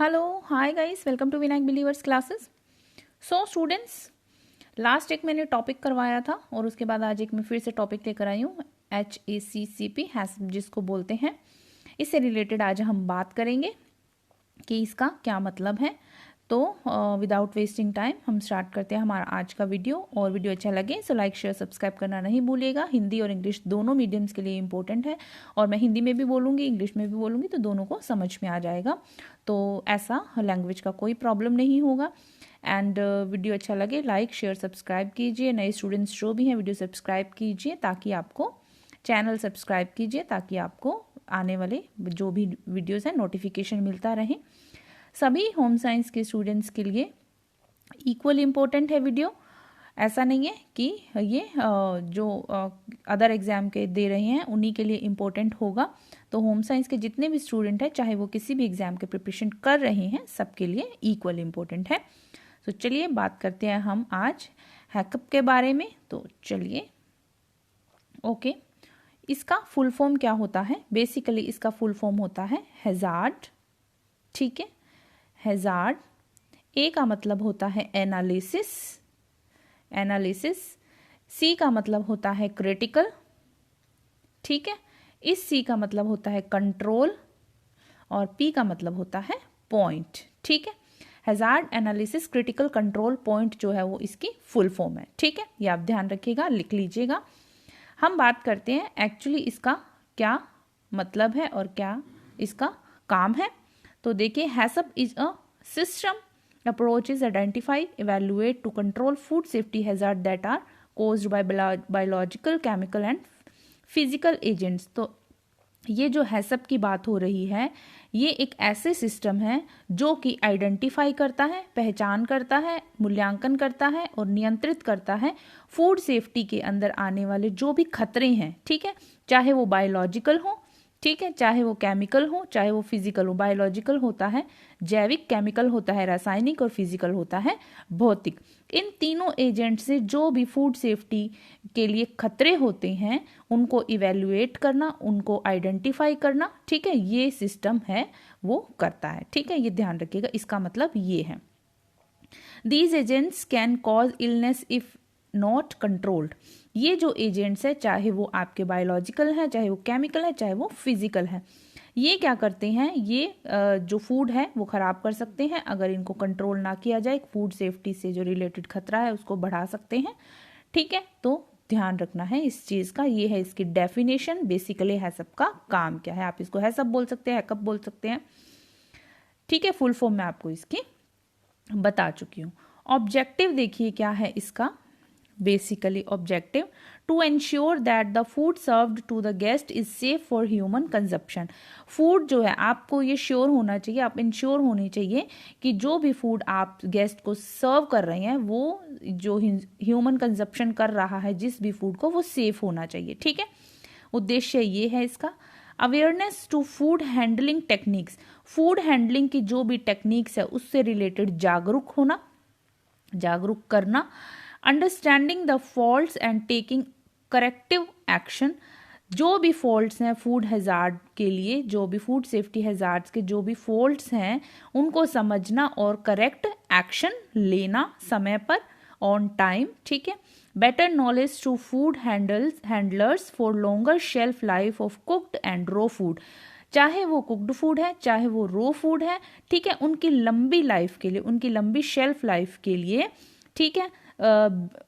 Hello hi guys, welcome to Vinayak believers classes. So students, last एक मैंने topic करवाया था और उसके बाद आज एक मैं फिर से टॉपिक लेकर आई हूँ, HACCP हैज़ जिसको बोलते हैं। इससे रिलेटेड आज हम बात करेंगे कि इसका क्या मतलब है। तो विदाउट वेस्टिंग टाइम हम स्टार्ट करते हैं हमारा आज का वीडियो। और वीडियो अच्छा लगे सो लाइक शेयर सब्सक्राइब करना नहीं भूलिएगा। हिंदी और इंग्लिश दोनों मीडियम्स के लिए इंपॉर्टेंट है और मैं हिंदी में भी बोलूँगी इंग्लिश में भी बोलूँगी तो दोनों को समझ में आ जाएगा। तो ऐसा लैंग्वेज का कोई प्रॉब्लम नहीं होगा। एंड वीडियो अच्छा लगे लाइक शेयर सब्सक्राइब कीजिए। नए स्टूडेंट्स जो भी हैं वीडियो सब्सक्राइब कीजिए ताकि आपको चैनल सब्सक्राइब कीजिए ताकि आपको आने वाले जो भी वीडियोस हैं नोटिफिकेशन मिलता रहे। सभी होम साइंस के स्टूडेंट्स के लिए इक्वल इम्पोर्टेंट है वीडियो। ऐसा नहीं है कि ये जो अदर एग्ज़ाम के दे रहे हैं उन्हीं के लिए इम्पोर्टेंट होगा। तो होम साइंस के जितने भी स्टूडेंट हैं चाहे वो किसी भी एग्ज़ाम के प्रिपरेशन कर रहे हैं सबके लिए इक्वल इम्पोर्टेंट है। तो चलिए बात करते हैं हम आज हैकअप के बारे में। तो चलिए ओके, इसका फुल फॉर्म क्या होता है? बेसिकली इसका फुल फॉर्म होता है हैजार्ड। ठीक है, हैजार्ड। ए का मतलब होता है एनालिसिस, सी का मतलब होता है क्रिटिकल। ठीक है, इस सी का मतलब होता है कंट्रोल और पी का मतलब होता है पॉइंट। ठीक है, hazard, analysis, critical, control, point जो है वो इसकी फुल फॉर्म है। ठीक है, ये आप ध्यान रखिएगा, लिख लीजिएगा। हम बात करते हैं एक्चुअली इसका क्या मतलब है और क्या इसका काम है। तो देखिए, HACCP is a system approach is identify, evaluate to control food safety hazard that are caused by biological, chemical and physical agents। तो ये जो हैसअप की बात हो रही है ये एक ऐसे सिस्टम है जो कि आइडेंटिफाई करता है, पहचान करता है, मूल्यांकन करता है और नियंत्रित करता है फूड सेफ्टी के अंदर आने वाले जो भी खतरे हैं। ठीक है, चाहे वो बायोलॉजिकल हो, ठीक है, चाहे वो केमिकल हो, चाहे वो फिजिकल हो। बायोलॉजिकल होता है जैविक, केमिकल होता है रासायनिक और फिजिकल होता है भौतिक। इन तीनों एजेंट से जो भी फूड सेफ्टी के लिए खतरे होते हैं उनको इवेल्युएट करना, उनको आइडेंटिफाई करना, ठीक है, ये सिस्टम है वो करता है। ठीक है, ये ध्यान रखिएगा, इसका मतलब ये है। These agents can cause illness if not controlled. ये जो एजेंट्स है चाहे वो आपके बायोलॉजिकल है, चाहे वो केमिकल है, चाहे वो फिजिकल है, ये क्या करते हैं, ये जो फूड है वो ख़राब कर सकते हैं अगर इनको कंट्रोल ना किया जाए। फूड सेफ्टी से जो रिलेटेड खतरा है उसको बढ़ा सकते हैं। ठीक है, तो ध्यान रखना है इस चीज़ का। ये है इसकी डेफिनेशन। बेसिकली हैसअप का काम क्या है, आप इसको हैसअप बोल सकते हैं, हैकअप बोल सकते हैं। ठीक है, फुल फॉर्म मैं आपको इसकी बता चुकी हूँ। ऑब्जेक्टिव देखिए क्या है इसका। Basically objective to ensure that the food served to the guest is safe for human consumption. Food जो है आपको ये श्योर होना चाहिए, आप इंश्योर होनी चाहिए कि जो भी फूड आप गेस्ट को सर्व कर रहे हैं वो जो ह्यूमन कंजप्शन कर रहा है जिस भी फूड को वो सेफ होना चाहिए। ठीक है, उद्देश्य ये है इसका। Awareness to food handling techniques, food handling की जो भी टेक्निक्स है उससे रिलेटेड जागरूक होना, जागरूक करना। Understanding the faults and taking corrective action, जो भी फॉल्ट्स हैं फूड हैजार्ड के लिए, जो भी फूड सेफ्टी हैजार्ड्स के जो भी फॉल्ट्स हैं उनको समझना और करेक्ट एक्शन लेना समय पर, ऑन टाइम। ठीक है, better knowledge to food handlers for longer shelf life of cooked and raw food, चाहे वो कुक्ड फूड है चाहे वो रो फूड है, ठीक है, उनकी लंबी लाइफ के लिए, उनकी लंबी शेल्फ लाइफ के लिए, ठीक है,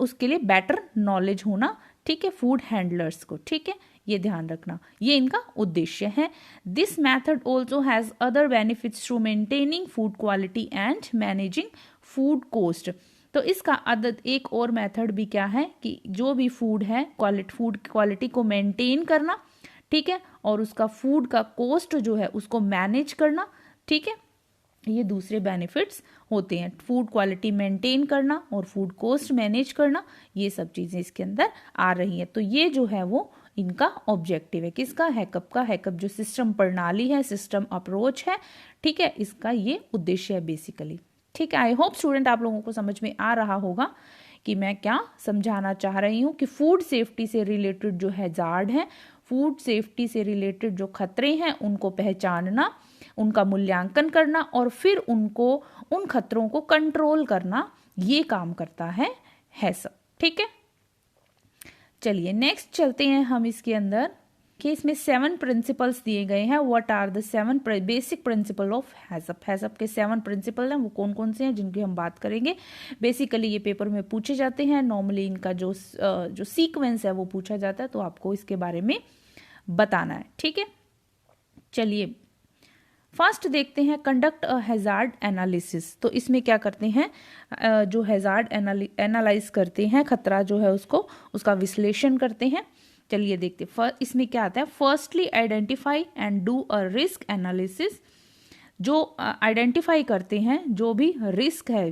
उसके लिए बेटर नॉलेज होना, ठीक है, फूड हैंडलर्स को। ठीक है, ये ध्यान रखना, ये इनका उद्देश्य है। This method also has other benefits to maintaining food quality and managing food cost. तो इसका एक और मेथड भी क्या है कि जो भी फूड है फूड क्वालिटी को मेंटेन करना, ठीक है, और उसका फूड का कॉस्ट जो है उसको मैनेज करना। ठीक है, ये दूसरे बेनिफिट्स होते हैं, फूड क्वालिटी मेंटेन करना और फूड कॉस्ट मैनेज करना, ये सब चीज़ें इसके अंदर आ रही हैं। तो ये जो है वो इनका ऑब्जेक्टिव है, किसका, हैकअप का। हैकअप जो सिस्टम प्रणाली है, सिस्टम अप्रोच है, ठीक है, इसका ये उद्देश्य है बेसिकली। ठीक है, आई होप स्टूडेंट आप लोगों को समझ में आ रहा होगा कि मैं क्या समझाना चाह रही हूँ कि फूड सेफ्टी से रिलेटेड जो हैजार्ड है, फूड सेफ्टी से रिलेटेड जो खतरे हैं उनको पहचानना, उनका मूल्यांकन करना और फिर उनको उन खतरों को कंट्रोल करना, ये काम करता है HACCP। ठीक है, चलिए नेक्स्ट चलते हैं हम इसके अंदर कि इसमें 7 प्रिंसिपल्स दिए गए हैं। What are the 7 basic principle of HACCP। HACCP के 7 प्रिंसिपल हैं, वो कौन कौन से हैं जिनकी हम बात करेंगे। बेसिकली ये पेपर में पूछे जाते हैं, नॉर्मली इनका जो सीक्वेंस है वो पूछा जाता है, तो आपको इसके बारे में बताना है। ठीक है, चलिए फर्स्ट देखते हैं कंडक्ट अ हैजार्ड एनालिसिस। तो इसमें क्या करते हैं, जो हैजार्ड एनालाइज करते हैं, खतरा जो है उसका विश्लेषण करते हैं। चलिए देखते हैं इसमें क्या आता है। Firstly identify and do a risk analysis. जो आइडेंटिफाई करते हैं, जो भी रिस्क है,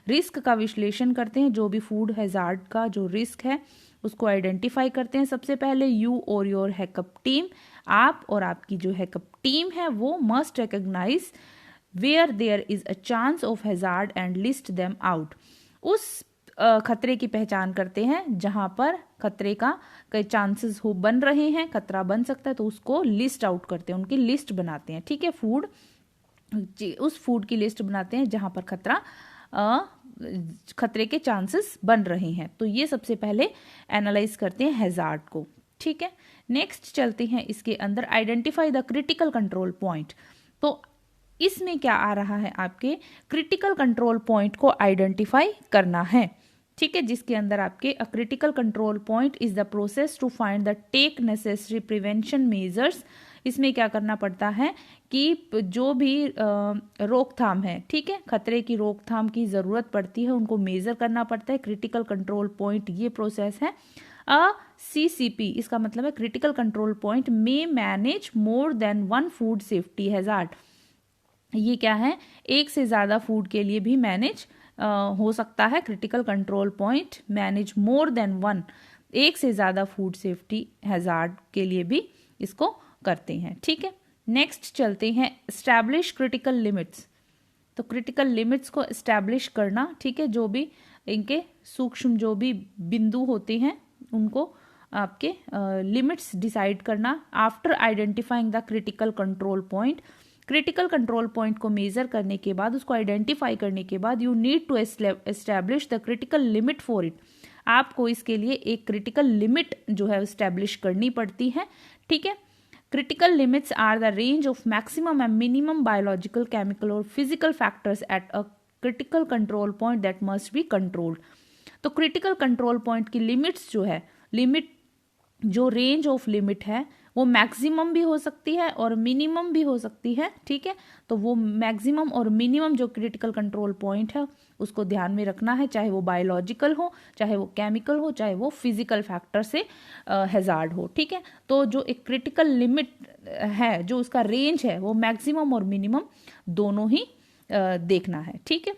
रिस्क का विश्लेषण करते हैं। जो भी फूड हैजार्ड का जो रिस्क है उसको आइडेंटिफाई करते हैं। सबसे पहले यू और योर हैकअप टीम, आप और आपकी जो हैकअप टीम है वो must recognise where there is a chance of hazard and list them out. उस खतरे की पहचान करते हैं जहां पर खतरे का कई चांसेस बन रहे हैं, खतरा बन सकता है, तो उसको लिस्ट आउट करते हैं, उनकी लिस्ट बनाते हैं। ठीक है, उस फूड की लिस्ट बनाते हैं जहां पर खतरे के चांसेस बन रहे हैं। तो ये सबसे पहले एनालाइज करते हैं हैजार्ड को। ठीक है, नेक्स्ट चलते हैं इसके अंदर identify the critical control point. तो इसमें क्या आ रहा है, आपके क्रिटिकल कंट्रोल पॉइंट को आइडेंटिफाई करना है। ठीक है, जिसके अंदर आपके critical control point is the process to find the take necessary prevention measures. इसमें क्या करना पड़ता है कि जो भी रोकथाम है, ठीक है, खतरे की रोकथाम की जरूरत पड़ती है, उनको मेजर करना पड़ता है। क्रिटिकल कंट्रोल पॉइंट ये प्रोसेस है। CCP इसका मतलब है क्रिटिकल कंट्रोल पॉइंट में manage more than 1 food safety hazard. ये क्या है, एक से ज्यादा फूड के लिए भी मैनेज हो सकता है। Critical control point manage more than 1, एक से ज्यादा फूड सेफ्टी हैजार्ड के लिए भी इसको करते हैं। ठीक है, नेक्स्ट चलते हैं एस्टैब्लिश क्रिटिकल लिमिट्स। तो क्रिटिकल लिमिट्स को एस्टैब्लिश करना, ठीक है, जो भी इनके सूक्ष्म जो भी बिंदु होते हैं उनको आपके लिमिट्स डिसाइड करना। After identifying the critical control point, critical control point को मेजर करने के बाद, उसको आइडेंटिफाई करने के बाद, you need to establish the critical limit for it. आपको इसके लिए एक क्रिटिकल लिमिट जो है एस्टैब्लिश करनी पड़ती है। ठीक है, critical limits are the range of maximum and minimum biological, chemical or physical factors at a critical control point that must be controlled। तो critical control point की limits जो है, जो रेंज ऑफ लिमिट है वो मैक्सिमम भी हो सकती है और मिनिमम भी हो सकती है। ठीक है, तो वो मैक्सिमम और मिनिमम जो क्रिटिकल कंट्रोल पॉइंट है उसको ध्यान में रखना है, चाहे वो बायोलॉजिकल हो, चाहे वो केमिकल हो, चाहे वो फिजिकल फैक्टर से हैजार्ड हो। ठीक है, तो जो एक क्रिटिकल लिमिट है, जो उसका रेंज है, वो मैक्सिमम और मिनिमम दोनों ही देखना है। ठीक है,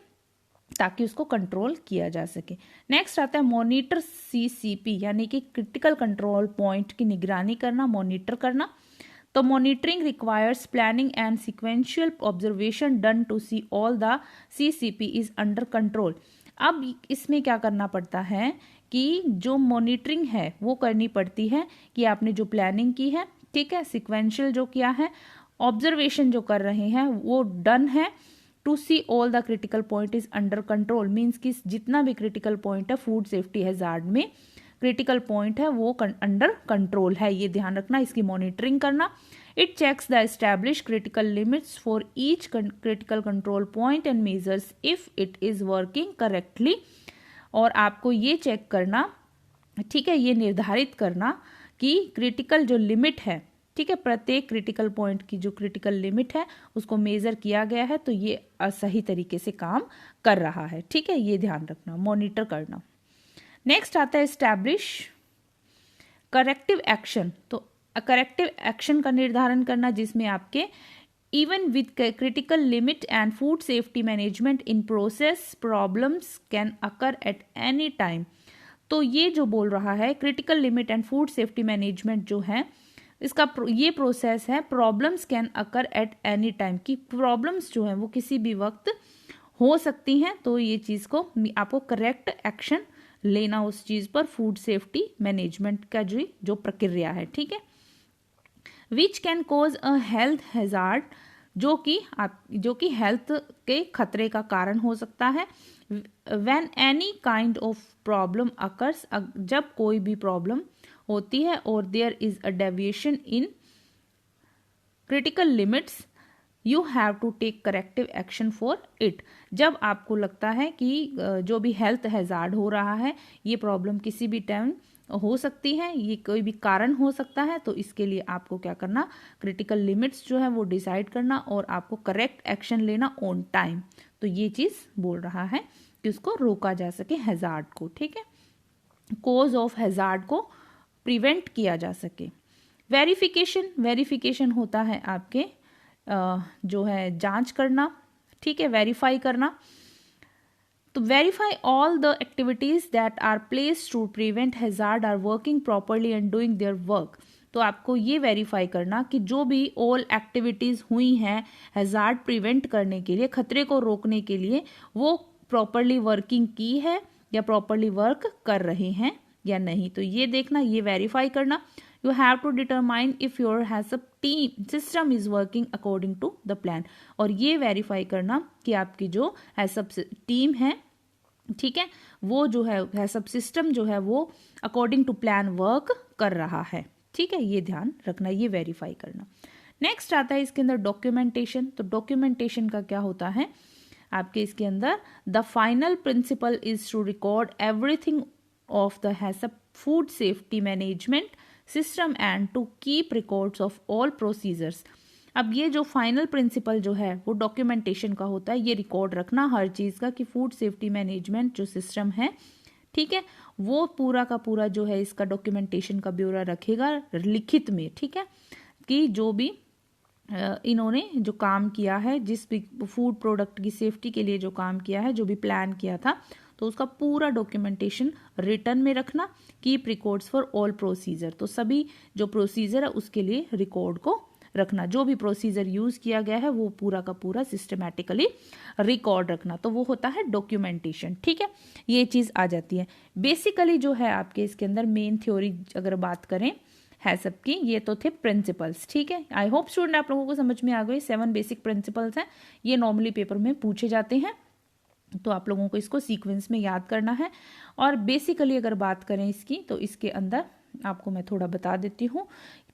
ताकि उसको कंट्रोल किया जा सके। नेक्स्ट आता है मॉनिटर CCP, यानी कि क्रिटिकल कंट्रोल पॉइंट की निगरानी करना, मॉनिटर करना। तो monitoring requires planning and sequential observation done to see all the CCP is under control. अब इसमें क्या करना पड़ता है कि जो मॉनिटरिंग है वो करनी पड़ती है कि आपने जो प्लानिंग की है, ठीक है, सिक्वेंशियल जो किया है, ऑब्जर्वेशन जो कर रहे हैं वो डन है। To see all the critical point is under control means कि जितना भी क्रिटिकल पॉइंट है फूड सेफ्टी हैजार्ड में, क्रिटिकल पॉइंट है वो अंडर कंट्रोल है, ये ध्यान रखना, इसकी मॉनिटरिंग करना। It checks the establish critical limits for each critical control point and measures if it is working correctly. और आपको ये चेक करना, ठीक है, ये निर्धारित करना कि क्रिटिकल जो लिमिट है, ठीक है, प्रत्येक क्रिटिकल पॉइंट की जो क्रिटिकल लिमिट है उसको मेजर किया गया है तो ये सही तरीके से काम कर रहा है। ठीक है, ये ध्यान रखना, मॉनिटर करना। नेक्स्ट आता है एस्टैब्लिश करेक्टिव एक्शन। तो करेक्टिव एक्शन का निर्धारण करना जिसमें आपके even with critical limit and food safety management in process problems can occur at any time. तो ये जो बोल रहा है critical limit and food safety management जो है इसका ये प्रोसेस है, problems can occur at any time, की प्रॉब्लम्स जो है वो किसी भी वक्त हो सकती हैं। तो ये चीज को आपको करेक्ट एक्शन लेना उस चीज पर, फूड सेफ्टी मैनेजमेंट का जो प्रक्रिया है। ठीक है, which can cause a health hazard जो कि हेल्थ के खतरे का कारण हो सकता है। When any kind of problem occurs, जब कोई भी प्रॉब्लम होती है और there is a deviation in critical limits, you have to take corrective action for it. जब आपको लगता है कि जो भी हेल्थ हैजार्ड हो रहा है, ये प्रॉब्लम किसी भी टाइम हो सकती है, ये कोई भी कारण हो सकता है, तो इसके लिए आपको क्या करना, क्रिटिकल लिमिट्स जो है वो डिसाइड करना और आपको करेक्ट एक्शन लेना ऑन टाइम। तो ये चीज बोल रहा है कि उसको रोका जा सके हैजार्ड को, ठीक है, कोज ऑफ हैजार्ड को प्रिवेंट किया जा सके। वेरिफिकेशन होता है आपके जो है जांच करना, ठीक है, वेरीफाई करना। तो verify all the activities that are placed to prevent hazard are working properly and doing their work. तो आपको ये वेरीफाई करना कि जो भी ऑल एक्टिविटीज हुई हैं हैजार्ड प्रिवेंट करने के लिए, खतरे को रोकने के लिए, वो प्रॉपरली वर्किंग की है या प्रॉपरली वर्क कर रहे हैं या नहीं। तो ये देखना, ये वेरीफाई करना। You have to determine if your HACCP team system is working according to the plan। और ये वेरीफाई करना कि आपकी जो HACCP टीम है, ठीक है, वो जो है HACCP सिस्टम जो है वो अकॉर्डिंग टू प्लान वर्क कर रहा है, ठीक है, ये ध्यान रखना, ये वेरीफाई करना। नेक्स्ट आता है इसके अंदर डॉक्यूमेंटेशन। तो डॉक्यूमेंटेशन का क्या होता है आपके इसके अंदर, the final principle is to record everything of the HACCP food safety management system and to keep records of all procedures. अब ये जो फाइनल प्रिंसिपल जो है वो डॉक्यूमेंटेशन का होता है, ये रिकॉर्ड रखना हर चीज़ का कि फूड सेफ्टी मैनेजमेंट जो सिस्टम है, ठीक है, वो पूरा का पूरा जो है इसका डॉक्यूमेंटेशन का ब्यौरा रखेगा लिखित में, ठीक है, कि जो भी इन्होंने जो काम किया है, जिस भी फूड प्रोडक्ट की सेफ्टी के लिए जो काम किया है, जो भी प्लान किया था, तो उसका पूरा डॉक्यूमेंटेशन रिटर्न में रखना। Keep records for all procedure, तो सभी जो प्रोसीजर है उसके लिए रिकॉर्ड को रखना, जो भी प्रोसीजर यूज किया गया है वो पूरा का पूरा सिस्टमैटिकली रिकॉर्ड रखना, तो वो होता है डॉक्यूमेंटेशन, ठीक है, ये चीज आ जाती है। बेसिकली जो है आपके इसके अंदर मेन थ्योरी अगर बात करें HACCP की, ये तो थे प्रिंसिपल्स, ठीक है। आई होप स्टूडेंट आप लोगों को समझ में आ गई। 7 बेसिक प्रिंसिपल्स हैं, ये नॉर्मली पेपर में पूछे जाते हैं, तो आप लोगों को इसको सीक्वेंस में याद करना है। और बेसिकली अगर बात करें इसकी, तो इसके अंदर आपको मैं थोड़ा बता देती हूँ,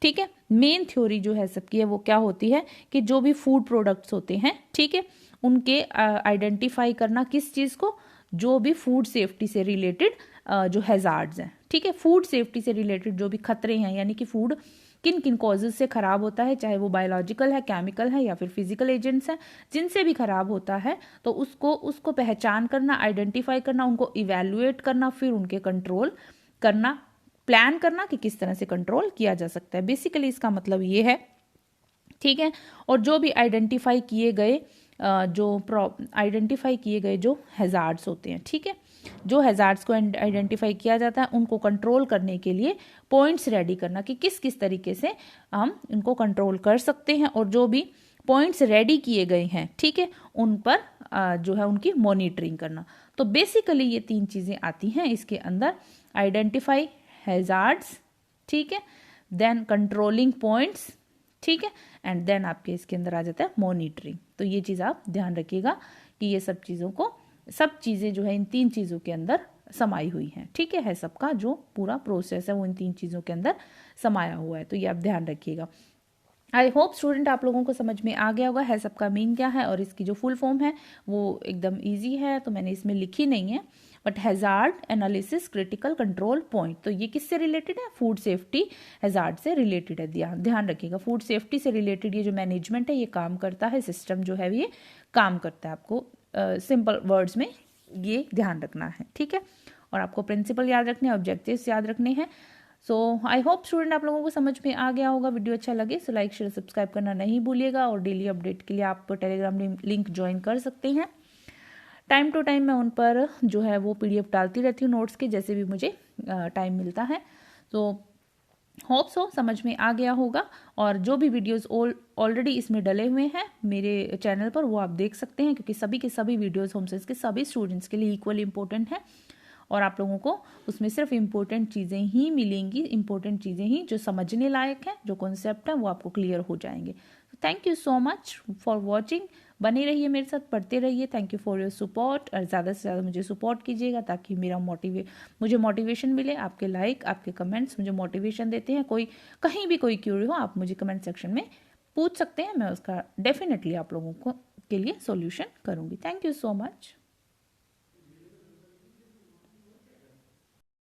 ठीक है। मेन थ्योरी जो है सबकी है वो क्या होती है कि जो भी फूड प्रोडक्ट्स होते हैं, ठीक है, उनके आइडेंटिफाई करना, किस चीज़ को, जो भी फूड सेफ्टी से रिलेटेड जो हैजार्ड्स हैं, ठीक है, फूड सेफ्टी से रिलेटेड जो भी खतरे हैं, यानी कि फूड किन किन कॉजेज से खराब होता है, चाहे वो बायोलॉजिकल है, केमिकल है या फिर फिजिकल एजेंट्स हैं, जिनसे भी खराब होता है, तो उसको पहचान करना, आइडेंटिफाई करना, उनको इवेल्युएट करना, फिर उनके कंट्रोल करना, प्लान करना कि किस तरह से कंट्रोल किया जा सकता है। बेसिकली इसका मतलब ये है, ठीक है। और जो भी आइडेंटिफाई किए गए जो हैजार्ड्स होते हैं, ठीक है, जो हैजार्ड्स को आइडेंटिफाई किया जाता है उनको कंट्रोल करने के लिए पॉइंट्स रेडी करना कि किस किस तरीके से हम इनको कंट्रोल कर सकते हैं, और जो भी पॉइंट्स रेडी किए गए हैं, ठीक है, उन पर जो है उनकी मॉनिटरिंग करना। तो बेसिकली ये 3 चीजें आती हैं इसके अंदर, आइडेंटिफाई हैजार्ड्स, ठीक है, देन कंट्रोलिंग पॉइंट्स, ठीक है, एंड देन आपके इसके अंदर आ जाता है मॉनिटरिंग। तो ये चीज़ आप ध्यान रखिएगा कि ये सब चीज़ें जो है इन 3 चीज़ों के अंदर समाई हुई हैं, ठीक है सबका जो पूरा प्रोसेस है वो इन 3 चीज़ों के अंदर समाया हुआ है, तो ये आप ध्यान रखिएगा। आई होप स्टूडेंट आप लोगों को समझ में आ गया होगा है सबका मीन क्या है, और इसकी जो फुल फॉर्म है वो एकदम ईजी है, तो मैंने इसमें लिखी नहीं है, but hazard analysis critical control point, तो ये किससे रिलेटेड है, फूड सेफ्टी हैजार्ड से रिलेटेड है। ध्यान रखिएगा, फूड सेफ्टी से रिलेटेड ये जो मैनेजमेंट है ये काम करता है, सिस्टम जो है ये काम करता है, आपको सिंपल वर्ड्स में ये ध्यान रखना है, ठीक है। और आपको प्रिंसिपल याद रखने हैं, ऑब्जेक्टिव्स याद रखने हैं। सो आई होप स्टूडेंट आप लोगों को समझ में आ गया होगा। वीडियो अच्छा लगे सो लाइक शेयर सब्सक्राइब करना नहीं भूलिएगा, और डेली अपडेट के लिए आप टेलीग्राम लिंक ज्वाइन कर सकते हैं। टाइम टू टाइम मैं उन पर जो है वो PDF डालती रहती हूँ नोट्स के, जैसे भी मुझे टाइम मिलता है। तो होप सो समझ में आ गया होगा, और जो भी वीडियोस ऑलरेडी इसमें डले हुए हैं मेरे चैनल पर वो आप देख सकते हैं, क्योंकि सभी के सभी वीडियोस होम साइंस के सभी स्टूडेंट्स के लिए इक्वली इंपॉर्टेंट है, और आप लोगों को उसमें सिर्फ इम्पोर्टेंट चीज़ें ही मिलेंगी, इम्पोर्टेंट चीज़ें ही जो समझने लायक हैं, जो कॉन्सेप्ट हैं वो आपको क्लियर हो जाएंगे। Thank you so much for watching. बने रहिए मेरे साथ, पढ़ते रहिए। Thank you for your support, और ज़्यादा से ज़्यादा मुझे सपोर्ट कीजिएगा ताकि मुझे मोटिवेशन मिले। आपके लाइक, आपके कमेंट्स मुझे मोटिवेशन देते हैं। कहीं भी कोई क्यूरी हो, आप मुझे कमेंट सेक्शन में पूछ सकते हैं, मैं उसका डेफिनेटली आप लोगों को के लिए सॉल्यूशन करूँगी। Thank you so much.